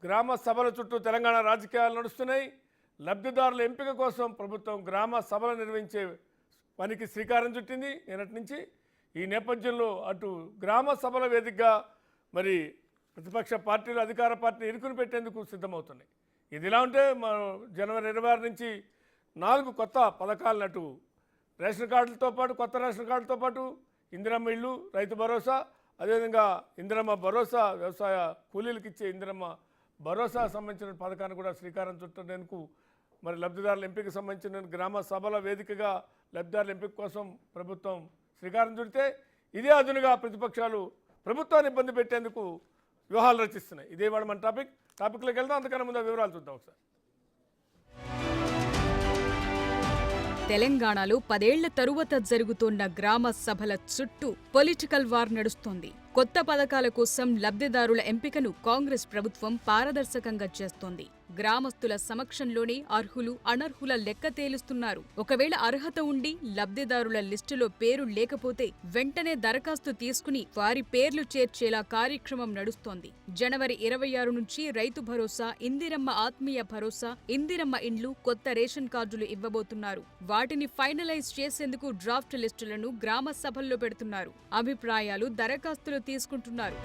గ్రామ సభల చుట్టూ తెలంగాణ రాజకీయాలు నడుస్తున్నాయి. లబ్ధిదారుల ఎంపిక కోసం ప్రభుత్వం గ్రామ సభలు నిర్వహించే పనికి శ్రీకారం చుట్టింది నిన్నటి నుంచి. ఈ నేపథ్యంలో అటు గ్రామ సభల వేదికగా మరి ప్రతిపక్ష పార్టీలు అధికార పార్టీని ఇరుకుని పెట్టేందుకు సిద్ధమవుతున్నాయి. ఇదిలా ఉంటే జనవరి 26 నుంచి 4 కొత్త పథకాలను అటు రేషన్ కార్డులతో పాటు కొత్త రేషన్ కార్డులతో పాటు ఇందిరమ్మ ఇళ్ళు, రైతు భరోసా, అదేవిధంగా ఇందిరమ్మ భరోసా, వ్యవసాయ కూలీలకు ఇచ్చే ఇందిరమ్మ భరోసా సంబంధించిన పథకాన్ని కూడా శ్రీకారం చుట్టేందుకు మరి లబ్ధిదారుల ఎంపికకు సంబంధించిన గ్రామ సభల వేదికగా లబ్ధిదారుల ఎంపిక కోసం ప్రభుత్వం శ్రీకారం చుడితే ఇదే అదునుగా ప్రతిపక్షాలు ప్రభుత్వాన్ని ఇబ్బంది పెట్టేందుకు వ్యూహాలు రచిస్తున్నాయి. ఇదే వాడు మన టాపిక్లోకి వెళ్దాం. అంతకన్నా ముందు వివరాలు చూద్దాం ఒకసారి. తెలంగాణలో 10 ఏళ్ల తరువాత జరుగుతోన్న గ్రామ సభల చుట్టూ పొలిటికల్ వార్ నడుస్తోంది. కొత్త పథకాల కోసం లబ్ధిదారుల ఎంపికను కాంగ్రెస్ ప్రభుత్వం పారదర్శకంగా చేస్తోంది. గ్రామస్తుల సమక్షంలోనే అర్హులు, అనర్హుల లెక్క తేలుస్తున్నారు. ఒకవేళ అర్హత ఉండి లబ్ధిదారుల లిస్టులో పేరు లేకపోతే వెంటనే దరఖాస్తు తీసుకుని వారి పేర్లు చేర్చేలా కార్యక్రమం నడుస్తోంది. జనవరి 26 నుంచి రైతు భరోసా, ఇందిరమ్మ ఆత్మీయ భరోసా, ఇందిరమ్మ ఇండ్లు, కొత్త రేషన్ కార్డులు ఇవ్వబోతున్నారు. వాటిని ఫైనలైజ్ చేసేందుకు డ్రాఫ్ట్ లిస్టులను గ్రామ సభల్లో పెడుతున్నారు. అభిప్రాయాలు, దరఖాస్తులు తీసుకుంటున్నారు.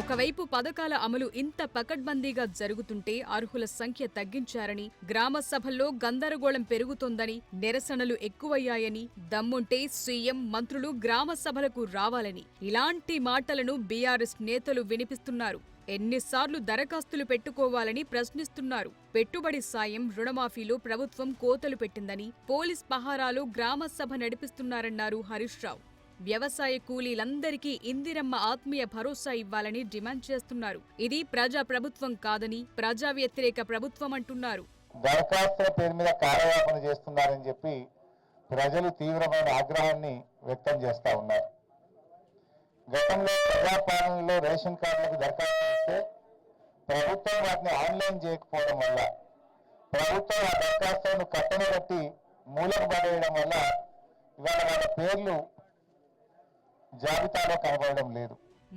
ఒకవైపు పథకాల అమలు ఇంత పకడ్బందీగా జరుగుతుంటే అర్హుల సంఖ్య తగ్గించారని, గ్రామ సభల్లో గందరగోళం పెరుగుతోందని, నిరసనలు ఎక్కువయ్యాయని, దమ్ముంటే సీఎం, మంత్రులు గ్రామ సభలకు రావాలని ఇలాంటి మాటలను బీఆర్ఎస్ నేతలు వినిపిస్తున్నారు. ఎన్నిసార్లు దరఖాస్తులు పెట్టుకోవాలని ప్రశ్నిస్తున్నారు. పెట్టుబడి సాయం, రుణమాఫీలో ప్రభుత్వం కోతలు పెట్టిందని, పోలీస్ పహారాలు గ్రామ సభ నడిపిస్తున్నారన్నారు హరీష్ రావు. వ్యవసాయ కూలీలందరికీ ఇందిరమ్మ ఆత్మీయ భరోసా ఇవ్వాలని డిమాండ్ చేస్తున్నారు. ఇది ప్రజా ప్రభుత్వం కాదని, ప్రజా వ్యతిరేక ప్రభుత్వం అంటున్నారు. దరఖాస్తుల పేరు మీద కార్యవాపన చేస్తున్నారని చెప్పి ప్రజలు తీవ్రమైన ఆగ్రహాన్ని వ్యక్తం చేస్తా ఉన్నారు. గతంలో ప్రజాపాలనలో రేషన్ కార్డులకు దరఖాస్తు ఇస్తే ప్రభుత్వం వాటిని ఆన్లైన్ చేయకపోవడం వల్ల, ప్రభుత్వం ఆ దరఖాస్తులను కట్టన కట్టి మూలకు పడేయడం వల్ల ఇవాళ వాళ్ళ పేర్లు జాబితాలో కనబడడం లేదు.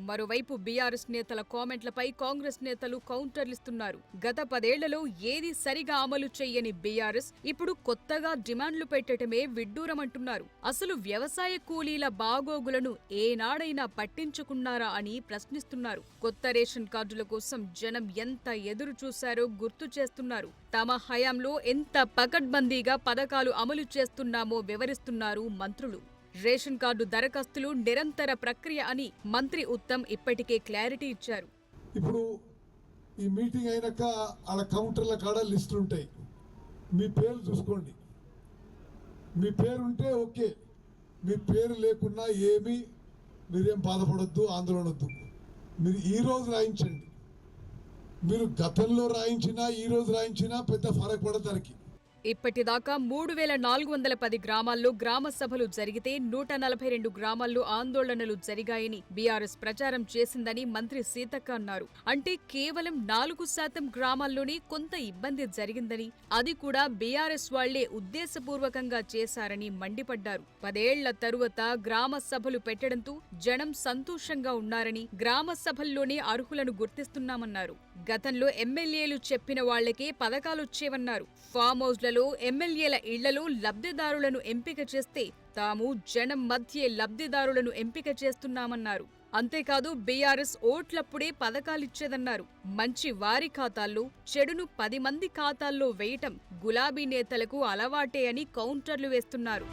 మరోవైపు బీఆర్ఎస్ నేతల కామెంట్లపై కాంగ్రెస్ నేతలు కౌంటర్లిస్తున్నారు. గత 10 ఏళ్లలో ఏది సరిగా అమలు చెయ్యని బీఆర్ఎస్ ఇప్పుడు కొత్తగా డిమాండ్లు పెట్టడమే విడ్డూరమంటున్నారు. అసలు వ్యవసాయ కూలీల బాగోగులను ఏనాడైనా పట్టించుకున్నారా అని ప్రశ్నిస్తున్నారు. కొత్త రేషన్ కార్డుల కోసం జనం ఎంత ఎదురు చూశారో గుర్తు చేస్తున్నారు. తమ హయాంలో ఎంత పకడ్బందీగా పథకాలు అమలు చేస్తున్నామో వివరిస్తున్నారు మంత్రులు. రేషన్ కార్డు దరఖాస్తులు నిరంతర ప్రక్రియ అని మంత్రి ఉత్తమ్ ఇప్పటికే క్లారిటీ ఇచ్చారు. ఇప్పుడు ఈ మీటింగ్ అయినాక అలా కౌంటర్ల కాడ లిస్టులు ఉంటాయి. మీ పేరు చూసుకోండి. మీ పేరు ఉంటే ఓకే, మీ పేరు లేకున్నా మీరేం బాధపడొద్దు, ఆందోళన వద్దు. మీరు ఈరోజు రాయించండి. మీరు గతంలో రాయించినా ఈరోజు రాయించినా పెద్ద ఫరక్ పడదు దానికి. ఇప్పటిదాకా 3410 గ్రామాల్లో గ్రామ సభలు జరిగితే 142 గ్రామాల్లో ఆందోళనలు జరిగాయని బీఆర్ఎస్ ప్రచారం చేసిందని మంత్రి సీతక్క అన్నారు. అంటే కేవలం 4% గ్రామాల్లోనే కొంత ఇబ్బంది జరిగిందని, అది కూడా బీఆర్ఎస్ వాళ్లే ఉద్దేశపూర్వకంగా చేశారని మండిపడ్డారు. 10 ఏళ్ల తరువాత గ్రామ సభలు పెట్టడంతో జనం సంతోషంగా ఉన్నారని, గ్రామ సభల్లోనే అర్హులను గుర్తిస్తున్నామన్నారు. గతంలో ఎమ్మెల్యేలు చెప్పిన వాళ్లకే పథకాలొచ్చేవన్నారు. ఫామ్ హౌస్లలో, ఎమ్మెల్యేల ఇళ్లలో లబ్ధిదారులను ఎంపిక చేస్తే తాము జనం మధ్యే లబ్ధిదారులను ఎంపిక చేస్తున్నామన్నారు. అంతేకాదు బీఆర్ఎస్ ఓట్లప్పుడే పథకాలిచ్చేదన్నారు. మంచి వారి ఖాతాల్లో, చెడును 10 మంది ఖాతాల్లో వేయటం గులాబీ నేతలకు అలవాటే అని కౌంటర్లు వేస్తున్నారు.